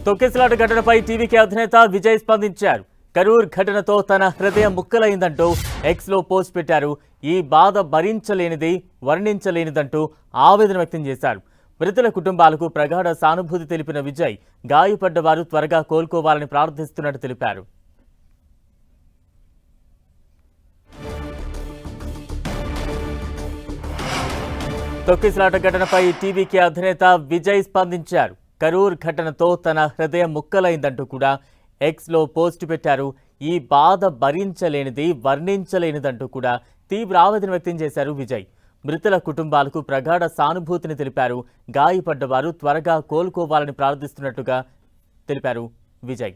తొక్కిసలాట ఘటనపై టీవీకే అధినేత విజయ్ స్పందించారు. కరూర్ ఘటనతో తన హృదయం ముక్కలైందంటూ ఎక్స్లో పోస్ట్ పెట్టారు. ఈ బాధ భరించలేనిది, వర్ణించలేనిదంటూ ఆవేదన వ్యక్తం చేశారు. మృతుల కుటుంబాలకు ప్రగాఢ సానుభూతి తెలిపిన విజయ్ గాయపడ్డ వారు త్వరగా కోలుకోవాలని ప్రార్థిస్తున్నట్టు తెలిపారు. తొక్కిసలాట ఘటనపై టీవీకే అధినేత విజయ్ స్పందించారు. కరూర్ ఘటనతో తన హృదయం ముక్కలైందంటూ కూడా ఎక్స్లో పోస్ట్ పెట్టారు. ఈ బాధ భరించలేనిది, వర్ణించలేనిదంటూ కూడా తీవ్ర ఆవేదన వ్యక్తం చేశారు విజయ్. మృతుల కుటుంబాలకు ప్రగాఢ సానుభూతిని తెలిపారు. గాయపడ్డ వారు త్వరగా కోలుకోవాలని ప్రార్థిస్తున్నట్టుగా తెలిపారు విజయ్.